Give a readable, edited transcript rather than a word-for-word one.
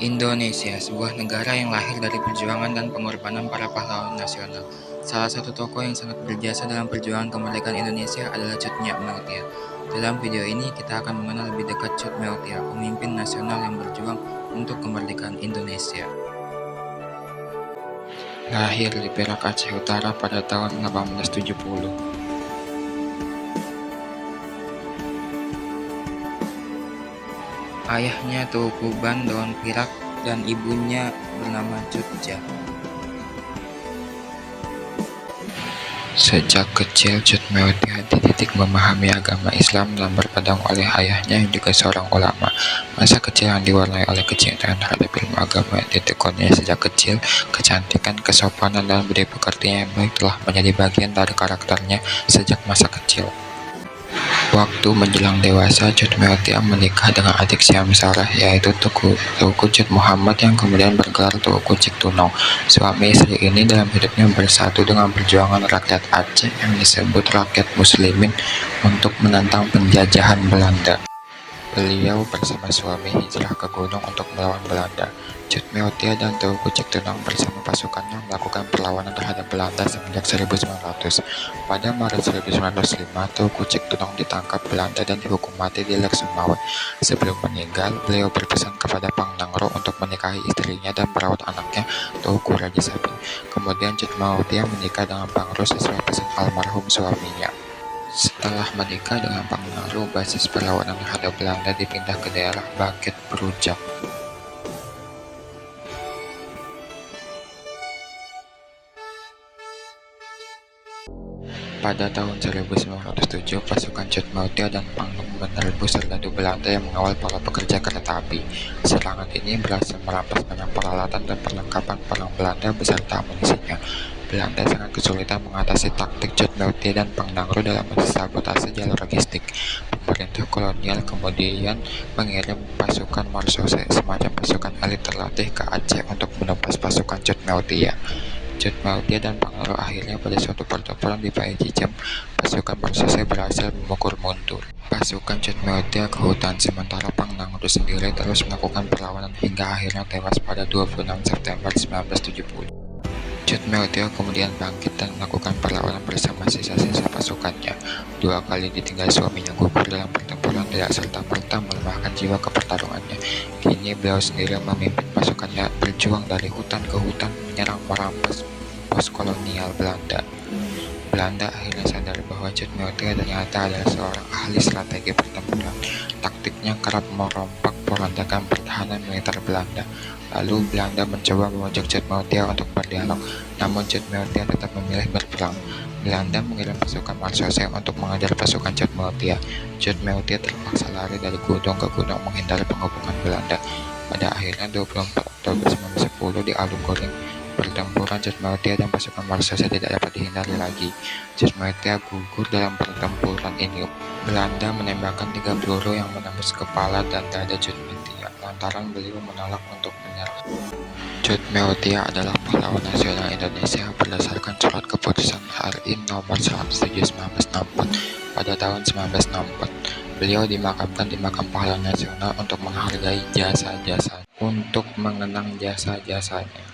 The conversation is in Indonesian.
Indonesia, sebuah negara yang lahir dari perjuangan dan pengorbanan para pahlawan nasional. Salah satu tokoh yang sangat berjasa dalam perjuangan kemerdekaan Indonesia adalah Cut Nyak Meltia. Dalam video ini kita akan mengenal lebih dekat Cut Meltia, pemimpin nasional yang berjuang untuk kemerdekaan Indonesia. Lahir di Perak, Aceh Utara pada tahun 1870. Ayahnya Teuku Daun Pirak dan ibunya bernama Cut Jah. Sejak kecil, Cut Meltia dididik memahami agama Islam dan berpegang oleh ayahnya yang juga seorang ulama. Masa kecil yang diwarnai oleh kecintaan terhadap ilmu agama yang ditekuninya sejak kecil, kecantikan, kesopanan, dan budi pekertinya yang baik telah menjadi bagian dari karakternya sejak masa kecil. Waktu menjelang dewasa, Cut Meltia menikah dengan adik Syamsarah, yaitu Teuku Cut Muhammad yang kemudian bergelar Teuku Cik Tunong. Suami istri ini dalam hidupnya bersatu dengan perjuangan rakyat Aceh yang disebut rakyat muslimin untuk menentang penjajahan Belanda. Beliau bersama suami hijrah ke gunung untuk melawan Belanda. Cut Meltia dan Teuku Cik Tunong bersama pasukannya melakukan perlawanan terhadap Belanda semenjak 1900. Pada Maret 1905, Teuku Cik Tunong ditangkap Belanda dan dihukum mati di Lek Sumawe. Sebelum meninggal, beliau berpesan kepada Pang Nangro untuk menikahi istrinya dan merawat anaknya, Teuku Raja Sabi. Kemudian Cut Meltia menikah dengan Pang Ro sesuai pesan almarhum suaminya. Setelah menikah dengan Pang Nangro, basis perlawanan terhadap Belanda dipindah ke daerah Baket Brujak. Pada tahun 1907, pasukan Cut Meltia dan Pang Nangro menerbu serdadu Belanda yang mengawal para pekerja kereta api. Serangan ini berhasil merampas banyak peralatan dan perlengkapan perang Belanda beserta amunisinya. Belanda sangat kesulitan mengatasi taktik Cut Meltia dan Pang Nangro dalam mensabotase jalur logistik. Pemerintah kolonial kemudian mengirim pasukan Marsose, semacam pasukan elit terlatih, ke Aceh untuk menumpas pasukan Cut Meltia. Cut Meltia dan Pang Nangro akhirnya pada suatu pertempuran di Pae Cicem, pasukan Marsose berhasil memukul mundur pasukan Cut Meltia ke hutan, sementara Pang Nangro sendiri terus melakukan perlawanan hingga akhirnya tewas pada 26 September 1970. Cut Meltia kemudian bangkit dan melakukan perlawanan bersama sisa-sisa pasukannya. 2 kali ditinggal suaminya gugur dalam pertempuran tidak serta-merta melemahkan jiwa kepertarungannya. Kini beliau sendiri memimpin pasukannya berjuang dari hutan ke hutan menyerang merampas pos kolonial Belanda. Belanda akhirnya sadar bahwa Cut Meltia ternyata adalah seorang ahli strategi pertempuran. Taktiknya kerap merompak porondakan pertahanan militer Belanda. Lalu Belanda mencoba membujuk Cut Meltia untuk berdialog, namun Cut Meltia tetap memilih berperang. Belanda mengirim pasukan Marsose untuk mengejar pasukan Cut Meltia. Cut Meltia terpaksa lari dari gunung ke gunung menghindari pengepungan Belanda. Pada akhirnya 24 Oktober 1910 di Alugoring, pertempuran Cut Meltia dan pasukan Marsose tidak dapat dihindari lagi. Cut Meltia gugur dalam pertempuran ini. Belanda menembakkan 3 peluru yang menembus kepala dan dada Cut Meltia lantaran beliau menolak untuk menyerah. Cut Meltia adalah pahlawan nasional Indonesia berdasarkan surat keputusan RI nomor 107 1964 pada tahun 1964. Beliau dimakamkan di Makam Pahlawan Nasional untuk menghargai jasa-jasanya, untuk mengenang jasa-jasanya.